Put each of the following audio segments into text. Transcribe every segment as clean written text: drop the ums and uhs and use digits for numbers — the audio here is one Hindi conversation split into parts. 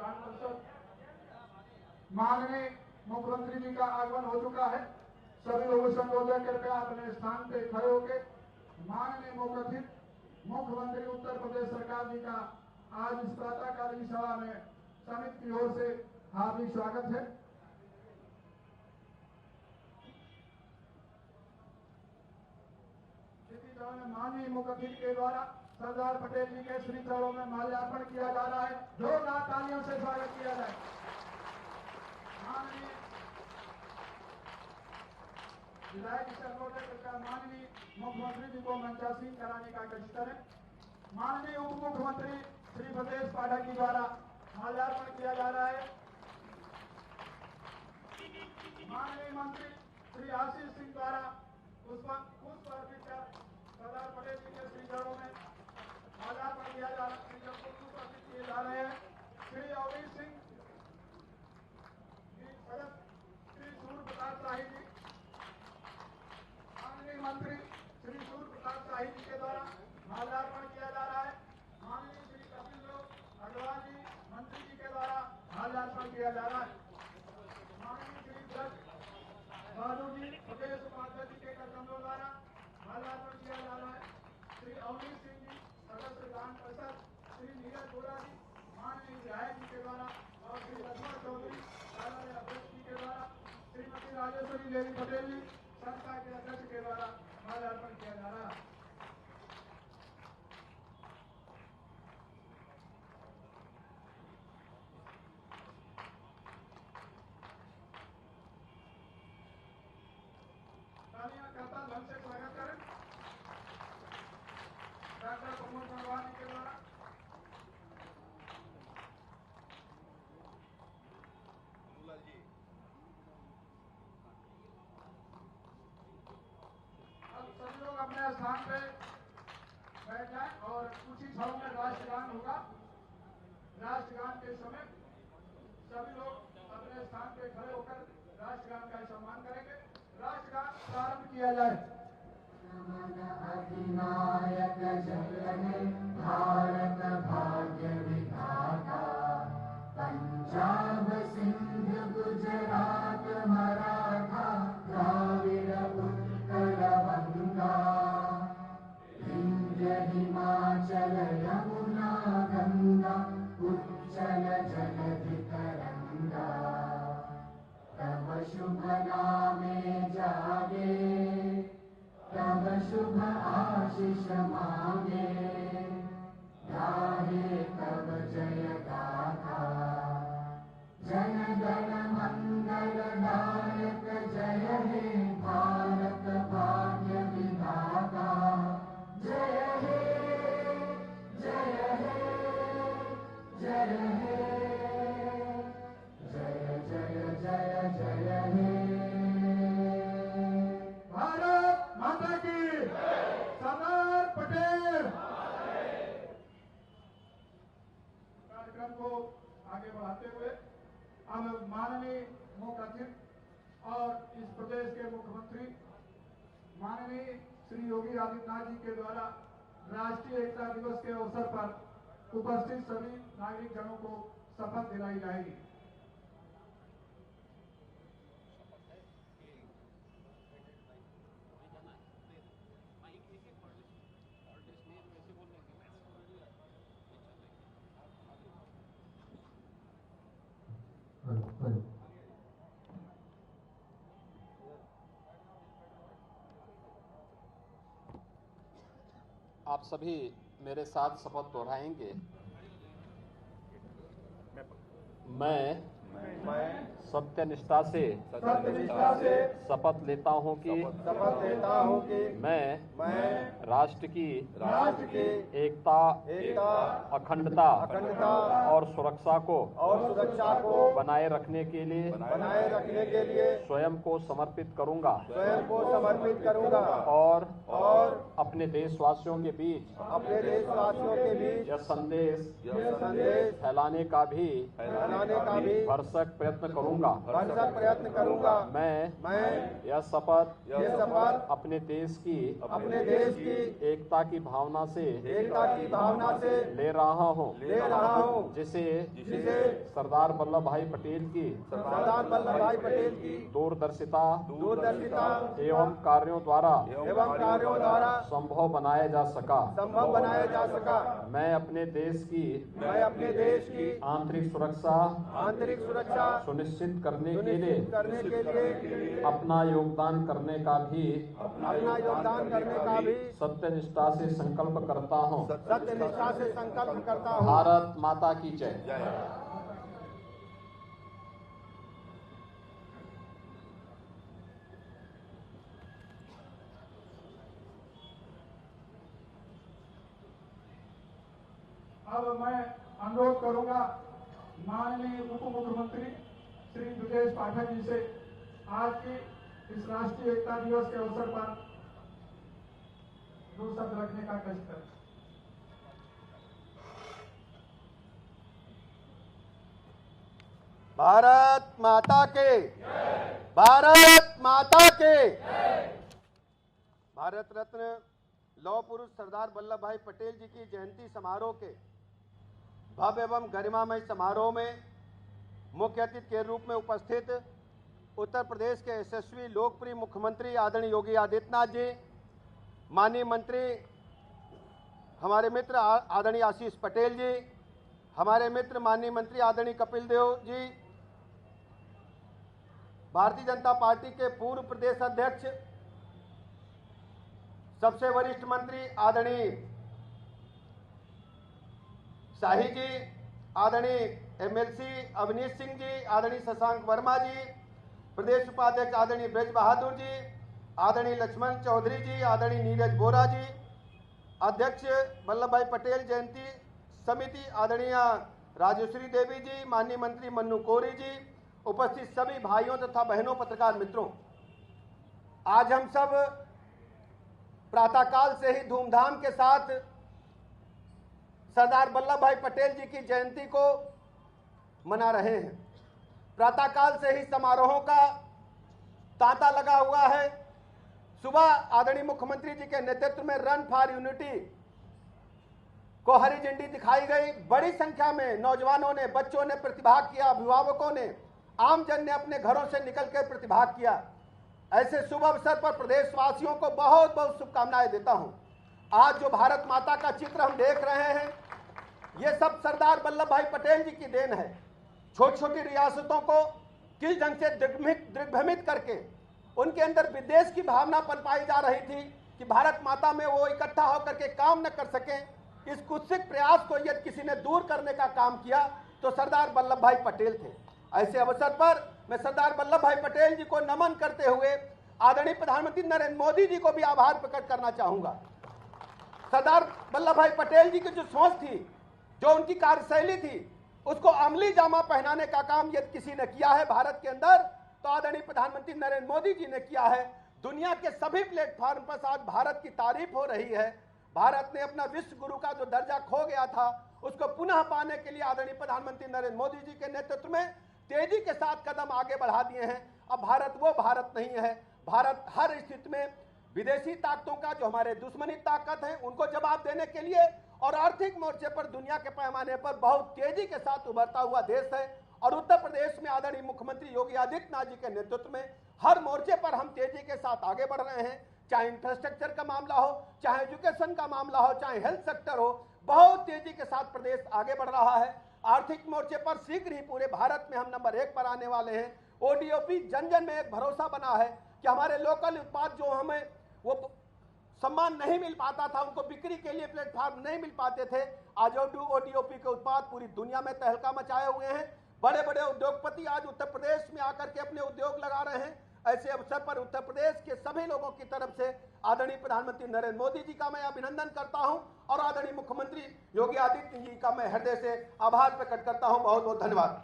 विधान परिषद माननीय मुख्यमंत्री जी का आगमन हो चुका है। सभी लोगों से अनुरोध है कृपया अपने स्थान पे खड़े होकर माननीय मुख्यमंत्री उत्तर प्रदेश सरकार जी का आज इस प्रातःकालीन सभा में समिति की ओर से हार्दिक स्वागत है। माननीय मुख्यमंत्री के द्वारा सरदार पटेल जी के श्री चरणों में माल्यार्पण किया जा रहा है। जोरदार तालियों से स्वागत किया जाए। माननीय विधायक माननीय मुख्यमंत्री जी को मंचासीन कराने का कष्ट करें। माननीय उप मुख्यमंत्री श्री ब्रजेश पाठक जी द्वारा माल्यार्पण किया जा रहा है। माननीय मंत्री श्री आशीष सिंह द्वारा पुष्प अर्पित कर सरदार पटेल जी के श्री चरणों में माल्यार्पण किया जा पुष्प अर्पित किए जा रहे हैं। श्री अवनीश सिंह श्री सूर्य प्रताप शाही जी, माननीय मंत्री श्री सूर्य प्रताप शाही जी के द्वारा माल्यार्पण किया जा रहा है। माननीय श्री कपिल अग्रवाल जी मंत्री जी के द्वारा माल्यार्पण किया जा रहा है। माननीय श्री ब्रज बहादुर जी प्रदेश उपाध्यक्ष जी के कदमों द्वारा माल्यार्पण किया जा रहा है। श्री अवनीश सिंह जी सदस्य विधान परिषद, श्री नीरज बोरा जी माननीय विधायक जी के द्वारा और श्री लक्ष्मण चौधरी कार्यालय अध्यक्ष जी के द्वारा, श्रीमती राजेश्वरी देवी पटेल जी संस्था के अध्यक्ष के द्वारा माल्यार्पण किया जा रहा है। करताल ढंग से स्वागत करें। डॉक्टर प्रमोद मनवानी के द्वारा अब सभी लोग अपने स्थान पे बैठ जाएं और कुछ ही क्षणों में राष्ट्रगान होगा। राष्ट्रगान के समय सभी लोग अपने स्थान पे खड़े होकर राष्ट्रगान का सम्मान करेंगे। राष्ट्रगान प्रारंभ किया जाए। अधिनायक जय भारत भाग्य विधाता, पंजाब सिंध गुजरात मराठा द्राविड़ उत्कल बंगा, विंध्य हिमाचल यमुना गंगा उच्चल जलधि तरंगा, तब शुभ नामे जागे तब शुभ आशीष मांगे, गाहे तब जय गाथा, जन गण मंगल दायक जय हे भारत भाग्य विधाता, जय हे जय हे जय हे जय जय जय जय हे। भारत माता की सरदार पटेल। कार्यक्रम को आगे बढ़ाते हुए अब माननीय मुख्य अतिथि और इस प्रदेश के मुख्यमंत्री माननीय श्री योगी आदित्यनाथ जी के द्वारा राष्ट्रीय एकता दिवस के अवसर पर उपस्थित सभी नागरिक जनों को शपथ दिलाई जाएगी। आप सभी मेरे साथ शपथ दोहराएंगे। मैं सत्यनिष्ठा से शपथ लेता हूं कि मैं राष्ट्र की एकता अखंडता और सुरक्षा को बनाए रखने के लिए स्वयं को समर्पित करूंगा और अपने देशवासियों के बीच यह संदेश फैलाने का भी भरसक प्रयत्न करूंगा भरसक प्रयत्न करूंगा मैं यह शपथ अपने देश की एकता की भावना से ले रहा हूँ जिसे सरदार वल्लभ भाई पटेल की दूरदर्शिता एवं कार्यों द्वारा संभव बनाया जा सका। मैं अपने देश की आंतरिक सुरक्षा सुनिश्चित करने के लिए अपना योगदान करने का भी सत्यनिष्ठा से संकल्प करता हूँ। भारत माता की जय। अब मैं अनुरोध करूंगा माननीय उप मुख्यमंत्री श्री ब्रजेश पाठक जी से आज की इस राष्ट्रीय एकता दिवस के अवसर पर दो शब्द रखने का कष्ट करें। भारत माता के भारत माता के भारत रत्न लौह पुरुष सरदार वल्लभ भाई पटेल जी की जयंती समारोह के भव्य एवं गरिमामय समारोह में मुख्य अतिथि के रूप में उपस्थित उत्तर प्रदेश के यशस्वी लोकप्रिय मुख्यमंत्री आदरणीय योगी आदित्यनाथ जी, माननीय मंत्री हमारे मित्र आदरणीय आशीष पटेल जी, हमारे मित्र माननीय मंत्री आदरणीय कपिल देव जी, भारतीय जनता पार्टी के पूर्व प्रदेश अध्यक्ष सबसे वरिष्ठ मंत्री आदरणीय शाही जी, आदरणीय एमएलसी अवनीश सिंह जी, आदरणीय शशांक वर्मा जी, प्रदेश उपाध्यक्ष आदरणीय ब्रज बहादुर जी, आदरणीय लक्ष्मण चौधरी जी, आदरणीय नीरज बोरा जी, अध्यक्ष वल्लभ भाई पटेल जयंती समिति आदरणीय राजेश्वरी देवी जी, माननीय मंत्री मन्नू कोरी जी, उपस्थित सभी भाइयों तथा बहनों पत्रकार मित्रों, आज हम सब प्रातःकाल से ही धूमधाम के साथ सरदार वल्लभ भाई पटेल जी की जयंती को मना रहे हैं। प्रातःकाल से ही समारोहों का तांता लगा हुआ है। सुबह आदरणीय मुख्यमंत्री जी के नेतृत्व में रन फॉर यूनिटी को हरी झंडी दिखाई गई। बड़ी संख्या में नौजवानों ने, बच्चों ने प्रतिभाग किया, अभिभावकों ने, आमजन ने अपने घरों से निकलकर प्रतिभाग किया। ऐसे शुभ अवसर पर प्रदेशवासियों को बहुत बहुत शुभकामनाएं देता हूं। आज जो भारत माता का चित्र हम देख रहे हैं, ये सब सरदार वल्लभ भाई पटेल जी की देन है। छोटी छोटी रियासतों को किस ढंग से दिग्भ्रमित करके उनके अंदर विदेश की भावना पनपाई जा रही थी कि भारत माता में वो इकट्ठा होकर के काम न कर सकें। इस कुत्सित प्रयास को यदि किसी ने दूर करने का काम किया तो सरदार वल्लभ भाई पटेल थे। ऐसे अवसर पर मैं सरदार वल्लभ भाई पटेल जी को नमन करते हुए आदरणीय प्रधानमंत्री नरेंद्र मोदी जी को भी आभार प्रकट करना चाहूंगा। सरदार वल्लभ भाई पटेल जी की जो सोच थी, जो उनकी कार्यशैली थी, उसको अमली जामा पहनाने का काम यदि किसी ने किया है भारत के अंदर तो आदरणीय प्रधानमंत्री नरेंद्र मोदी जी ने किया है। दुनिया के सभी प्लेटफॉर्म पर आज भारत की तारीफ हो रही है। भारत ने अपना विश्व गुरु का जो दर्जा खो गया था उसको पुनः पाने के लिए आदरणीय प्रधानमंत्री नरेंद्र मोदी जी के नेतृत्व में तेजी के साथ कदम आगे बढ़ा दिए हैं। अब भारत वो भारत नहीं है। भारत हर स्थिति में विदेशी ताकतों का, जो हमारे दुश्मनी ताकत है, उनको जवाब देने के लिए और आर्थिक मोर्चे पर दुनिया के पैमाने पर बहुत तेजी के साथ उभरता हुआ देश है। और उत्तर प्रदेश में आदरणीय मुख्यमंत्री योगी आदित्यनाथ जी के नेतृत्व में हर मोर्चे पर हम तेजी के साथ आगे बढ़ रहे हैं। चाहे इंफ्रास्ट्रक्चर का मामला हो, चाहे एजुकेशन का मामला हो, चाहे हेल्थ सेक्टर हो, बहुत तेजी के साथ प्रदेश आगे बढ़ रहा है। आर्थिक मोर्चे पर शीघ्र ही पूरे भारत में हम नंबर 1 पर आने वाले हैं। ओडीओपी जन जन में एक भरोसा बना है कि हमारे लोकल उत्पाद जो हमें वो सम्मान नहीं मिल पाता था, उनको बिक्री के लिए प्लेटफॉर्म नहीं मिल पाते थे, आज ओडीओपी के उत्पाद पूरी दुनिया में तहलका मचाए हुए हैं। बड़े बड़े उद्योगपति आज उत्तर प्रदेश में आकर के अपने उद्योग लगा रहे हैं। ऐसे अवसर पर उत्तर प्रदेश के सभी लोगों की तरफ से आदरणीय प्रधानमंत्री नरेंद्र मोदी जी का मैं अभिनंदन करता हूं और आदरणीय मुख्यमंत्री योगी आदित्यनाथ जी का मैं हृदय से आभार प्रकट करता हूं। बहुत बहुत धन्यवाद।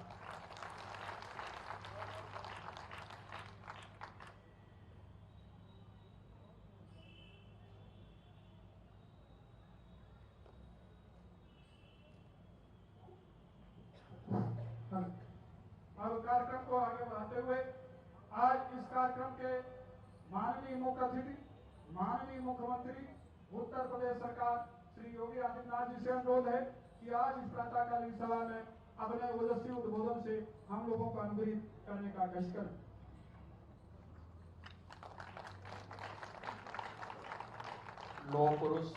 अब कार्यक्रम को आगे करते हुए आज इस कार्यक्रम के माननीय मुख्य अतिथि माननीय मुख्यमंत्री उत्तर प्रदेश सरकार श्री योगी आदित्यनाथ जी से अनुरोध है कि आज इस प्रातःकालीन सभा में अपने ओजस्वी उद्बोधन से हम लोगों को अनुग्रहित करने का कष्ट करें। लौह पुरुष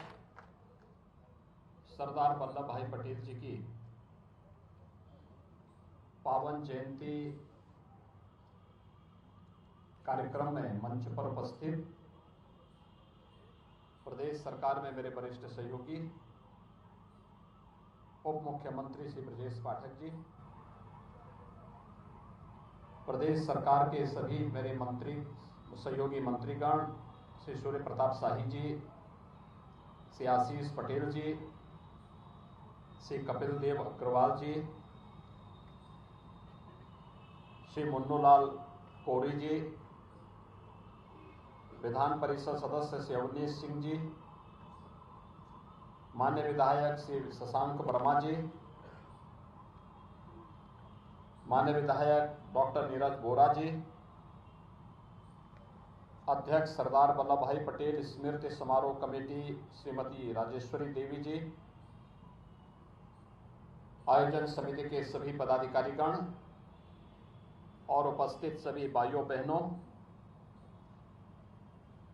सरदार वल्लभ भाई पटेल जी की पावन जयंती कार्यक्रम में मंच पर उपस्थित प्रदेश सरकार में मेरे वरिष्ठ सहयोगी उप मुख्यमंत्री श्री ब्रजेश पाठक जी, प्रदेश सरकार के सभी मेरे मंत्री सहयोगी मंत्रीगण श्री सूर्य प्रताप शाही जी, श्री आशीष पटेल जी, श्री कपिल देव अग्रवाल जी, श्री मुन्नूलाल कोरी जी, विधान परिषद सदस्य श्री अवनीश सिंह जी, मान्य विधायक श्री शशांक वर्मा जी, मान्य विधायक डॉक्टर नीरज बोरा जी, अध्यक्ष सरदार वल्लभ भाई पटेल स्मृति समारोह कमेटी श्रीमती राजेश्वरी देवी जी, आयोजन समिति के सभी पदाधिकारीगण और उपस्थित सभी भाइयों बहनों,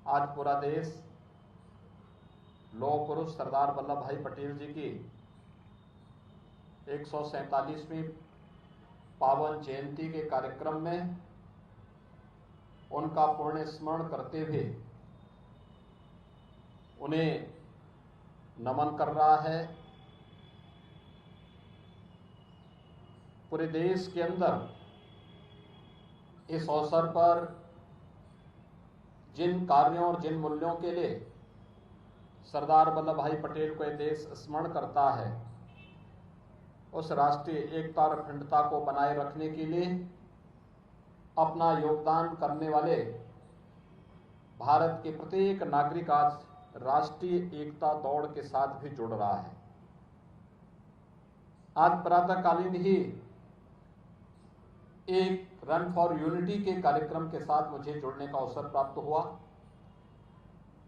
आज पूरा देश लौह पुरुष सरदार वल्लभ भाई पटेल जी की 147वीं पावन जयंती के कार्यक्रम में उनका पुण्य स्मरण करते हुए उन्हें नमन कर रहा है। पूरे देश के अंदर इस अवसर पर जिन कार्यों और जिन मूल्यों के लिए सरदार वल्लभ भाई पटेल को यह देश स्मरण करता है, उस राष्ट्रीय एकता और अखंडता को बनाए रखने के लिए अपना योगदान करने वाले भारत के प्रत्येक नागरिक आज राष्ट्रीय एकता दौड़ के साथ भी जुड़ रहा है। आज प्रातःकालीन ही एक रन फॉर यूनिटी के कार्यक्रम के साथ मुझे जुड़ने का अवसर प्राप्त हुआ।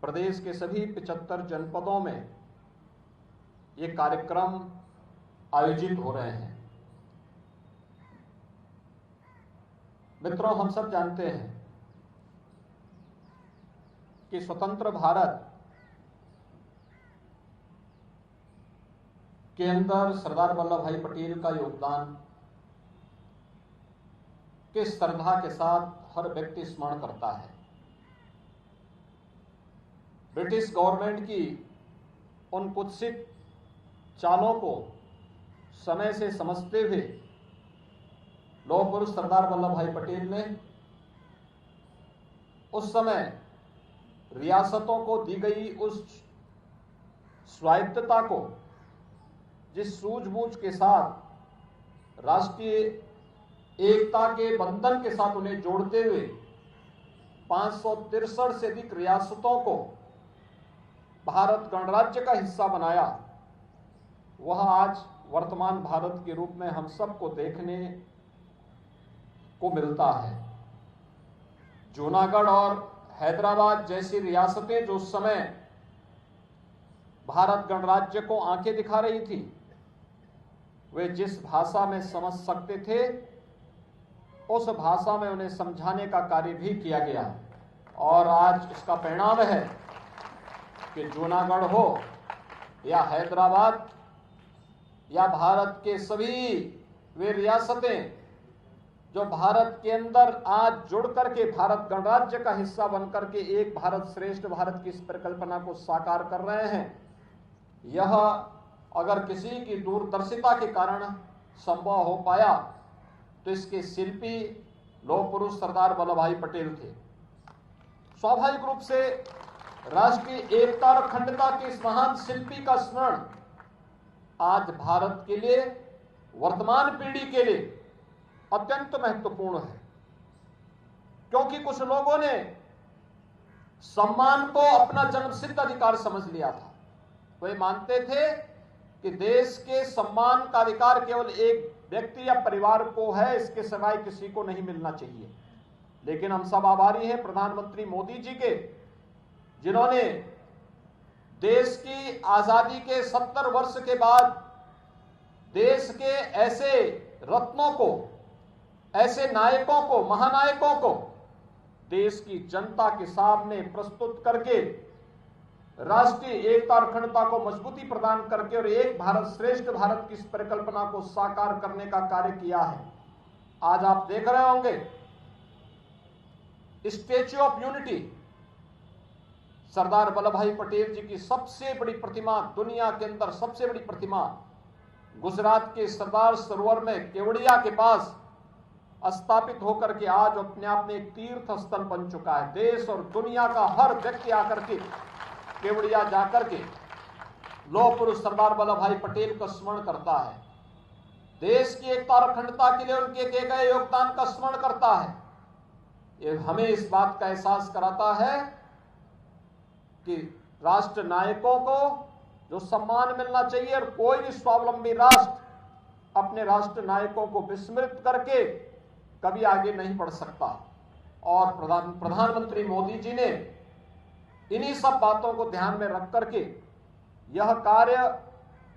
प्रदेश के सभी 75 जनपदों में ये कार्यक्रम आयोजित हो रहे हैं। मित्रों, हम सब जानते हैं कि स्वतंत्र भारत के अंदर सरदार वल्लभ भाई पटेल का योगदान किस श्रद्धा के साथ हर व्यक्ति स्मरण करता है। ब्रिटिश गवर्नमेंट की उन कुत्सित चालों को समय से समझते हुए लौह पुरुष सरदार वल्लभ भाई पटेल ने उस समय रियासतों को दी गई उस स्वायत्तता को जिस सूझबूझ के साथ राष्ट्रीय एकता के बंधन के साथ उन्हें जोड़ते हुए 563 से अधिक रियासतों को भारत गणराज्य का हिस्सा बनाया, वह आज वर्तमान भारत के रूप में हम सबको देखने को मिलता है। जूनागढ़ और हैदराबाद जैसी रियासतें जो उस समय भारत गणराज्य को आंखें दिखा रही थी, वे जिस भाषा में समझ सकते थे उस भाषा में उन्हें समझाने का कार्य भी किया गया और आज इसका परिणाम है कि जूनागढ़ हो या हैदराबाद या भारत के सभी वे रियासतें जो भारत के अंदर आज जुड़ करके भारत गणराज्य का हिस्सा बनकर के एक भारत श्रेष्ठ भारत की इस परिकल्पना को साकार कर रहे हैं, यह अगर किसी की दूरदर्शिता के कारण संभव हो पाया तो इसके शिल्पी लौह पुरुष सरदार वल्लभ भाई पटेल थे। स्वाभाविक रूप से राष्ट्रीय एकता और अखंडता के इस महान शिल्पी का स्मरण आज भारत के लिए, वर्तमान पीढ़ी के लिए अत्यंत महत्वपूर्ण है, क्योंकि कुछ लोगों ने सम्मान को अपना जन्मसिद्ध अधिकार समझ लिया था। वे मानते थे कि देश के सम्मान का अधिकार केवल एक व्यक्ति या परिवार को है, इसके सिवाय किसी को नहीं मिलना चाहिए। लेकिन हम सब आभारी हैं प्रधानमंत्री मोदी जी के, जिन्होंने देश की आजादी के 70 वर्ष के बाद देश के ऐसे रत्नों को, ऐसे नायकों को, महानायकों को देश की जनता के सामने प्रस्तुत करके राष्ट्रीय एकता और अखंडता को मजबूती प्रदान करके और एक भारत श्रेष्ठ भारत की इस परिकल्पना को साकार करने का कार्य किया है। आज आप देख रहे होंगे statue of unity, Sardar Vallabh भाई पटेल जी की सबसे बड़ी प्रतिमा, दुनिया के अंदर सबसे बड़ी प्रतिमा, गुजरात के सरदार सरोवर में केवड़िया के पास स्थापित होकर के आज अपने आप में एक तीर्थ स्थल बन चुका है। देश और दुनिया का हर व्यक्ति आकर के केवड़िया जाकर के लौह पुरुष सरदार वल्लभ भाई पटेल का स्मरण करता है, देश की एकता और अखंडता के लिए उनके किए गए योगदान का स्मरण करता है। ये हमें इस बात का एहसास कराता है कि राष्ट्र नायकों को जो सम्मान मिलना चाहिए, और कोई भी स्वावलंबी राष्ट्र अपने राष्ट्र नायकों को विस्मृत करके कभी आगे नहीं बढ़ सकता। और प्रधानमंत्री मोदी जी ने इन्हीं सब बातों को ध्यान में रख करके यह कार्य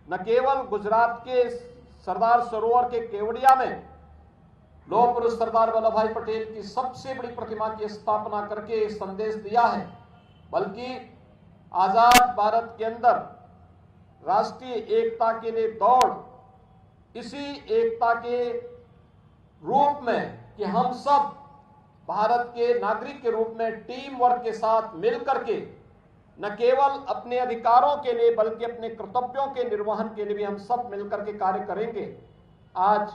न केवल गुजरात के सरदार सरोवर के केवड़िया में लौह पुरुष सरदार वल्लभ भाई पटेल की सबसे बड़ी प्रतिमा की स्थापना करके संदेश दिया है, बल्कि आजाद भारत के अंदर राष्ट्रीय एकता के लिए दौड़, इसी एकता के रूप में कि हम सब भारत के नागरिक के रूप में टीम वर्क के साथ मिलकर के न केवल अपने अधिकारों के लिए बल्कि अपने कर्तव्यों के निर्वहन के लिए भी हम सब मिलकर के कार्य करेंगे। आज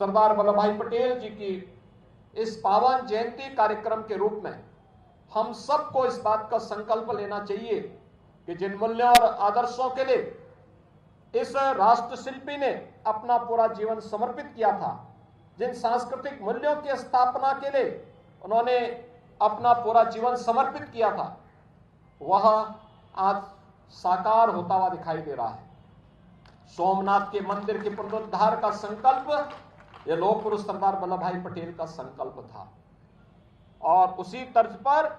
सरदार वल्लभ भाई पटेल जी की इस पावन जयंती कार्यक्रम के रूप में हम सबको इस बात का संकल्प लेना चाहिए कि जिन मूल्यों और आदर्शों के लिए इस राष्ट्र शिल्पी ने अपना पूरा जीवन समर्पित किया था, जिन सांस्कृतिक मूल्यों की स्थापना के लिए उन्होंने अपना पूरा जीवन समर्पित किया था, वह आज साकार होता हुआ दिखाई दे रहा है। सोमनाथ के मंदिर के पुनरुद्धार का संकल्प यह लौह पुरुष सरदार वल्लभ भाई पटेल का संकल्प था, और उसी तर्ज पर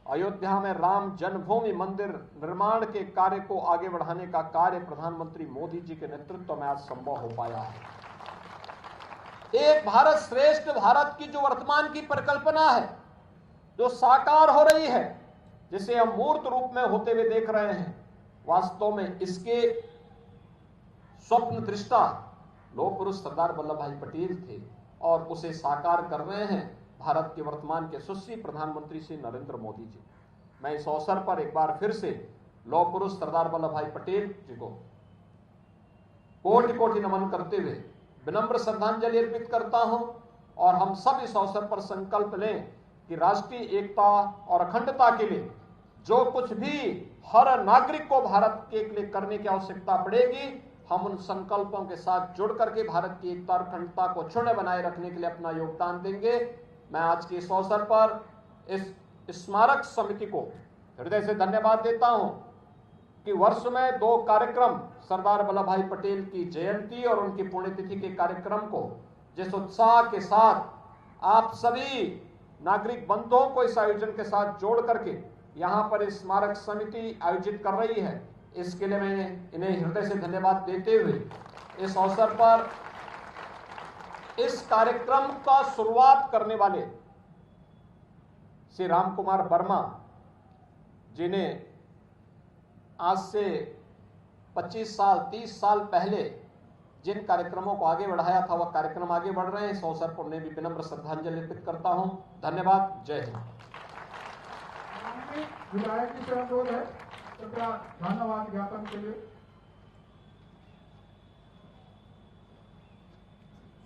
अयोध्या में राम जन्मभूमि मंदिर निर्माण के कार्य को आगे बढ़ाने का कार्य प्रधानमंत्री मोदी जी के नेतृत्व में आज संभव हो पाया है। एक भारत श्रेष्ठ भारत की जो वर्तमान की परिकल्पना है, जो साकार हो रही है, जिसे हम मूर्त रूप में होते हुए देख रहे हैं, वास्तव में इसके स्वप्न दृष्टा लौह पुरुष सरदार वल्लभ भाई पटेल थे, और उसे साकार कर रहे हैं भारत के वर्तमान के यशस्वी प्रधानमंत्री श्री नरेंद्र मोदी जी। मैं इस अवसर पर एक बार फिर से लौह पुरुष सरदार वल्लभ भाई पटेल जी को कोटि कोटि नमन करते हुए विनम्र श्रद्धांजलि अर्पित करता हूं, और हम सब इस अवसर पर संकल्प लें कि राष्ट्रीय एकता और अखंडता के लिए जो कुछ भी हर नागरिक को भारत के लिए करने की आवश्यकता पड़ेगी, हम उन संकल्पों के साथ जुड़ करके भारत की एकता और अखंडता को क्षुण्ण बनाए रखने के लिए अपना योगदान देंगे। मैं आज के इस अवसर पर इस स्मारक समिति को हृदय से धन्यवाद देता हूं कि वर्ष में 2 कार्यक्रम सरदार वल्लभ भाई पटेल की जयंती और उनकी पुण्यतिथि के कार्यक्रम को जिस उत्साह के साथ आप सभी नागरिक बंधुओं को इस आयोजन के साथ जोड़ करके यहाँ पर स्मारक समिति आयोजित कर रही है, इसके लिए मैं इन्हें हृदय से धन्यवाद देते हुए इस अवसर पर इस कार्यक्रम का शुरुआत करने वाले श्री राम कुमार वर्मा जिन्हें आज से 25 साल 30 साल पहले जिन कार्यक्रमों को आगे बढ़ाया था वह कार्यक्रम आगे बढ़ रहे हैं, इस अवसर पर उन्हें भी विनम्र श्रद्धांजलि अर्पित करता हूं। धन्यवाद। जय हिंद। विधायक की अनुरोध है कृपया धन्यवाद ज्ञापन के लिए।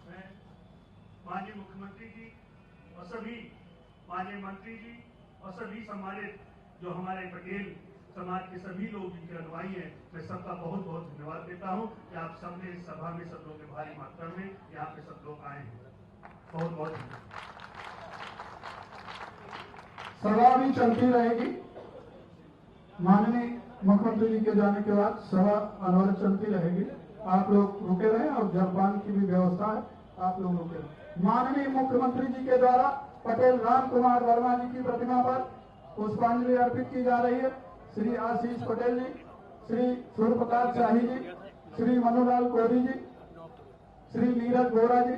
मैं माननीय मुख्यमंत्री जी और सभी माननीय मंत्री जी और सभी सम्मानित जो हमारे पटेल समाज के सभी लोग जिनके अगुवाई हैं, मैं सबका बहुत बहुत धन्यवाद देता हूं कि आप सबने इस सभा में सब लोग भारी मात्रा में यहाँ पे सब लोग आए हैं। बहुत बहुत सभा भी चलती रहेगी। माननीय मुख्यमंत्री जी के जाने के बाद सभा अनवरत चलती रहेगी। आप लोग रुके रहें और जलपान की भी व्यवस्था है, आप लोग रुके रहें। माननीय मुख्यमंत्री जी के द्वारा पटेल राम कुमार वर्मा जी की प्रतिमा पर पुष्पांजलि अर्पित की जा रही है। श्री आशीष पटेल जी, श्री सूर्य प्रकाश शाही जी, श्री मनोलाल कोहली जी, श्री नीरज बोरा जी,